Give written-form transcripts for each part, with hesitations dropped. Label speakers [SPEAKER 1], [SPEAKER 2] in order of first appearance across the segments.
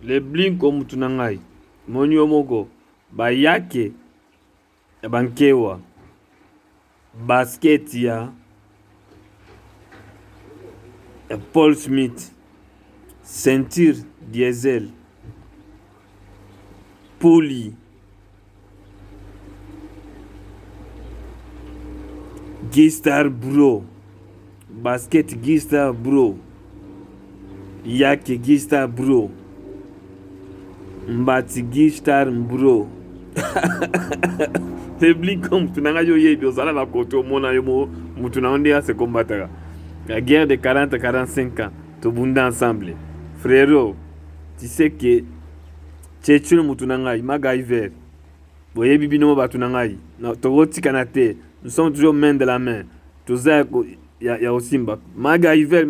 [SPEAKER 1] le blinko mutu na ngai moni omoko bayake ya bankewa basket ya Paul Smith, ceinture diesel, poli, Gistar bro, basket Gistar bro, yake Gistar bro, mbati Gistar bro. Febli comme tu n'as yo yebi ozala ba koto mona yo mutu na onde se combattre. La guerre de 40-45 ans, tout le monde ensemble. Frérot, tu sais que Tchétchou Moutounangaï, MacGyver, Boye Bibino Batunangaï, Toroti Kanate, nous sommes toujours main de la main. Tout ça, il y a aussi MacGyver,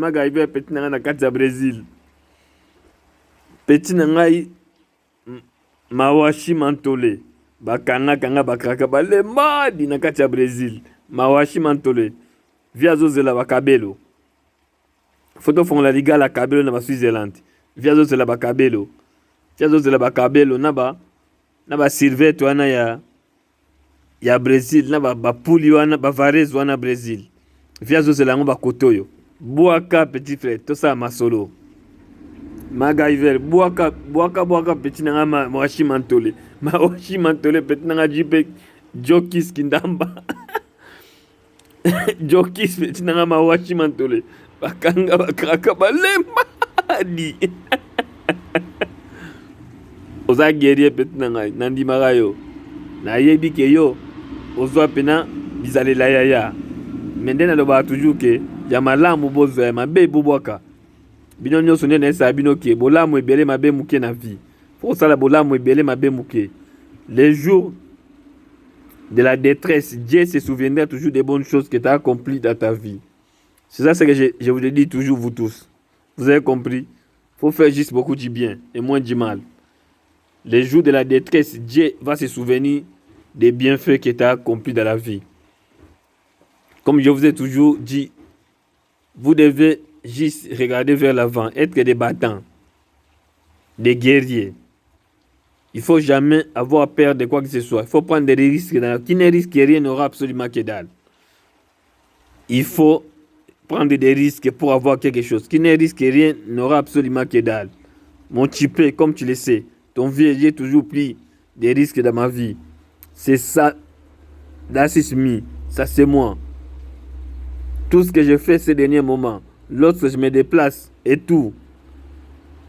[SPEAKER 1] petit Nanga Katia Brésil. Petit Nangaï, Mawashi Mantole, Bakana Kanga Bakraka, Bale Madi Nakatia Brésil, Mawashi Mantole, Viazo Zela Bakabelo. Photo font la liga la Kabelo na Switzerland. Viazo Zela Bakabelo. Viazo Zela Bakabelo naba Silvette wana ya Brésil, naba Puli wana Bavarez wana Brésil. Viazo Zela ngo Bakotoyo. Boaka petit frère, tout ça masolo. MacGyver, Boaka petit nanga Mawashi Mantole. Mawashi Mantole petit nanga Jipe Jokis Kindamba. Jokis petit nanga Mawashi Mantole. Bakanga bakraka balemadi. Oza guerrier petit nanga nandi marayo. Na yebi ke yo ozwa pena bizalela yaya. Mende na loba toujours ke ya malamu bozo ya mabe bubwaka. Bino nyonso nde na esa bino ke bolamu ebele mabe muke na vie. Faut sala bolamu ebele mabe muke. Les jours de la détresse, Dieu se souviendra toujours des bonnes choses que tu as accomplies dans ta vie. C'est ça ce que je vous le dis toujours, vous tous. Vous avez compris? Il faut faire juste beaucoup du bien et moins du mal. Les jours de la détresse, Dieu va se souvenir des bienfaits que tu as accomplis dans la vie. Comme je vous ai toujours dit, vous devez juste regarder vers l'avant, être des battants, des guerriers. Il ne faut jamais avoir peur de quoi que ce soit. Il faut prendre des risques. Qui ne risque rien n'aura absolument que dalle. Il faut prendre des risques pour avoir quelque chose. Qui ne risque rien n'aura absolument que dalle. Mon type, comme tu le sais, ton vieux, j'ai toujours pris des risques dans ma vie. C'est ça. That's me. Ça, c'est moi. Tout ce que je fais ces derniers moments, lorsque je me déplace et tout,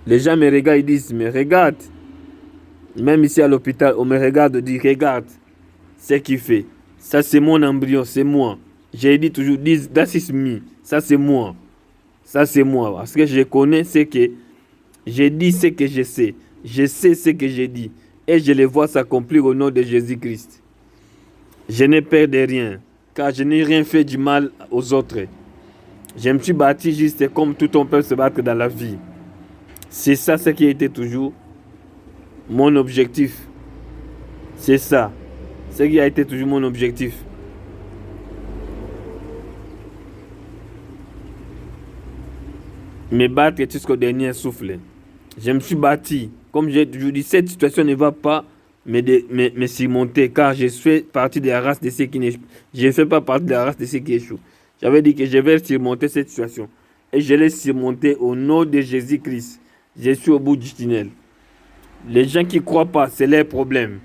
[SPEAKER 1] les gens me regardent, ils disent, mais regarde. Même ici à l'hôpital, on me regarde et dit, regarde ce qu'il fait. Ça, c'est mon embryon, c'est moi. J'ai dit toujours, that is me. Ça, c'est moi. Ça, c'est moi. Parce que je connais ce que j'ai dit, ce que je sais. Je sais ce que j'ai dit. Et je les vois s'accomplir au nom de Jésus-Christ. Je n'ai peur de rien. Car je n'ai rien fait du mal aux autres. Je me suis bâti juste comme tout on peut se battre dans la vie. C'est ça ce qui a été toujours mon objectif. C'est ça. Ce qui a été toujours mon objectif. Me battre jusqu'au dernier souffle. Je me suis bâti. Comme j'ai toujours dit, cette situation ne va pas me surmonter car je fais partie de la race de ceux qui n'échouent. Je ne fais pas partie de la race de ceux qui échouent. J'avais dit que je vais surmonter cette situation. Et je l'ai surmonté au nom de Jésus-Christ. Je suis au bout du tunnel. Les gens qui ne croient pas, c'est leur problème.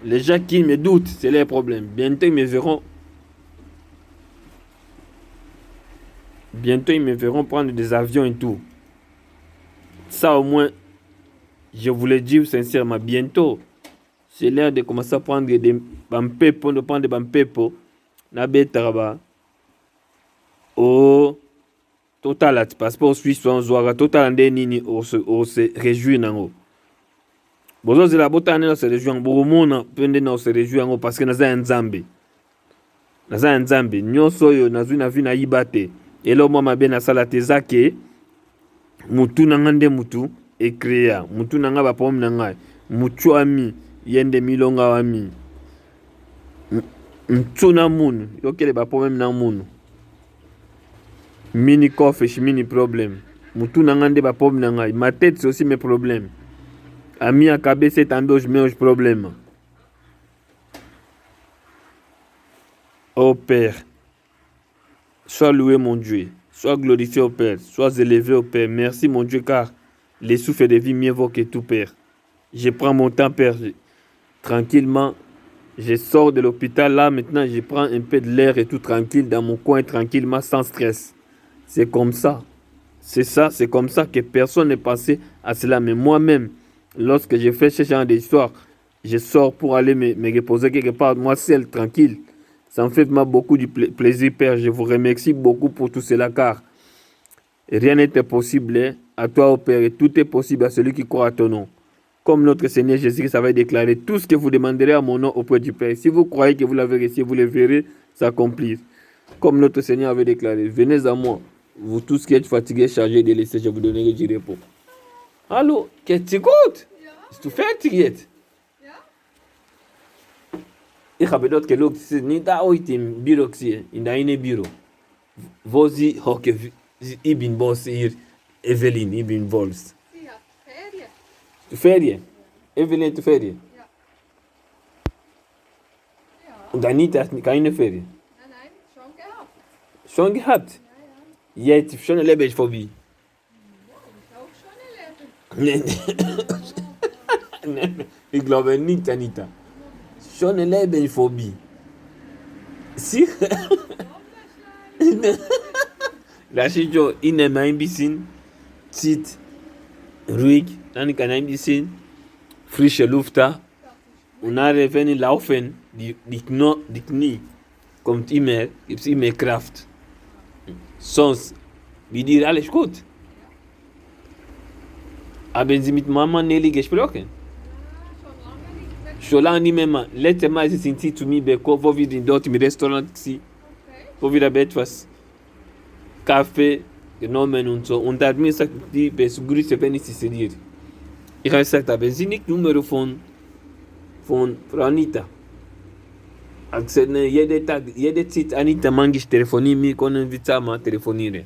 [SPEAKER 1] Les gens qui me doutent, c'est leur problème. Bientôt, ils me verront. Bientôt, ils me verront prendre des avions et tout. Ça, au moins, je vous le dis sincèrement, bientôt, c'est l'heure de commencer à prendre des bampépos, de prendre des bampépos. Nabetaraba. Oh, total, passeport suisse, on zoara, total, nini, on se réjouit, nango. Bozo zela botane na se réjouir, boromona, pende na se réjouir, parce que naza nzambe. Naza nzambe, nyonso yo, nazu na vi na yibate. Et là, moi, ma bien na salate zake, mutu nangande mutu, et créa, mutu nanga ba pom nanga, mutu ami, yende milonga wami. Mutu na munu, yokele ba pom na munu. Mini coffre, mini problème. Mutu nangande ba pom nanga, ma tête c'est aussi mes problèmes. A minha cabeça é também os meus problemas. Oh Père, sois loué mon Dieu, sois glorifié au Père, sois élevé au Père. Merci mon Dieu car les souffles de vie mieux vaut que tout Père. Je prends mon temps Père, tranquillement. Je sors de l'hôpital là, maintenant je prends un peu de l'air et tout tranquille dans mon coin tranquillement sans stress. C'est comme ça. C'est comme ça que personne n'est passé à cela. Mais moi-même, lorsque je fais ce genre d'histoire, je sors pour aller me reposer quelque part, moi seul, tranquille. Ça me fait vraiment beaucoup de plaisir, Père. Je vous remercie beaucoup pour tout cela, car rien n'est possible à toi, ô Père, et tout est possible à celui qui croit à ton nom. Comme notre Seigneur Jésus, ça va déclarer tout ce que vous demanderez à mon nom auprès du Père. Si vous croyez que vous l'avez reçu, vous le verrez s'accomplir. Comme notre Seigneur avait déclaré, venez à moi, vous tous qui êtes fatigués, chargés, délaissés, je vous donnerai du repos. Hallo, geht's dir gut? Bist du fertig jetzt? Ich habe dort gelobt, es ist nicht da heute im Büro gesehen, in deinem Büro. Wo sie hocke, ich bin Boss hier, Evelyn, ich bin Wolfs.
[SPEAKER 2] Sie hat Ferien.
[SPEAKER 1] Ferien? Evelyn hat Ferien?
[SPEAKER 2] Ja. Ja.
[SPEAKER 1] Und Anita hat keine Ferien?
[SPEAKER 2] Nein, schon gehabt.
[SPEAKER 1] Schon gehabt?
[SPEAKER 2] Ja.
[SPEAKER 1] Jetzt, schon ein Leben vorbei.
[SPEAKER 2] Ja, ist auch schon ein Leben.
[SPEAKER 1] Nee, ich glaube nicht, Anita. Schon ein Leben vorbei. Sicher? Lass ich schon in ein bisschen Zeit, ruhig, dann kann ein bisschen frische Luft da. Und dann, wenn ich laufen, die Knie kommt immer, gibt es immer Kraft. Sonst, wie dir alles gut. Haben Sie mit Mama Nelly gesprochen?
[SPEAKER 2] Schon lange nicht mehr.
[SPEAKER 1] Schon lange nicht mehr. Letztes Mal sind Sie zu mir gekommen, wo wir dort im Restaurant waren,
[SPEAKER 2] Okay.
[SPEAKER 1] wo wir aber etwas Kaffee genommen und so. Und da hat mir gesagt, die begrüße, wenn ich sie sehe. Ich habe gesagt, haben Sie nicht die Nummer von Frau Anita? Ich habe gesagt, ne, jede Zeit Anita manchmal telefonieren, wir können wir zusammen telefonieren.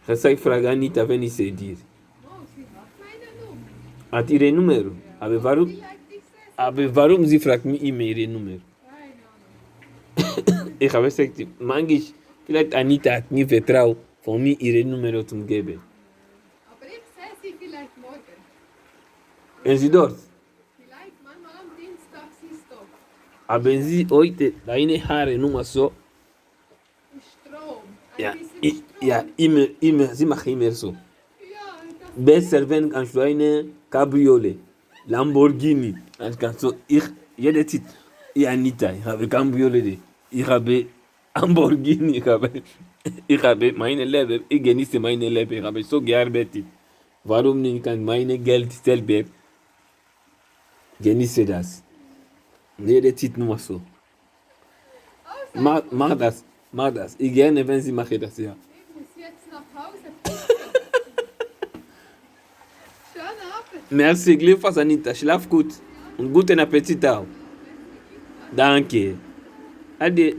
[SPEAKER 1] Ich habe gesagt, ich frage Anita, wenn ich sie sehe.
[SPEAKER 2] Oh, sie hat meine Nummer.
[SPEAKER 1] Hat ihre Nummer? Aber warum?
[SPEAKER 2] Vielleicht ist es.
[SPEAKER 1] Aber warum sie fragt mich immer ihre Nummer?
[SPEAKER 2] Keine Ahnung.
[SPEAKER 1] Ich habe gesagt, manchmal, vielleicht Anita hat mir vertraut, von mir ihre Nummer zu geben.
[SPEAKER 2] Aber ich sehe sie vielleicht morgen.
[SPEAKER 1] Sind Sie dort?
[SPEAKER 2] Vielleicht manchmal am Dienstag, sie ist dort.
[SPEAKER 1] Haben Sie heute deine Haare nur so?
[SPEAKER 2] Strom.
[SPEAKER 1] Ja,
[SPEAKER 2] Ein bisschen Strom.
[SPEAKER 1] ja, immer, sie machen immer so.
[SPEAKER 2] Ja, das
[SPEAKER 1] Besser, wenn kannst du eine Cabriolet, Lamborghini, dann kannst du, jede Zeit, Anita, ich habe Cabriolet, ich habe Lamborghini, ich habe meine Leben, ich genieße meine Leben, ich habe so gearbeitet. Warum nicht kann meine Geld selber genieße das? Jede Zeit nur so. Mach das. Ich gerne, wenn sie machen das, ja.
[SPEAKER 2] Ich muss jetzt nach Hause. Schönen Abend.
[SPEAKER 1] Merci, Glyphos Anita, schlaf gut und guten Appetit auch. Danke. Ade.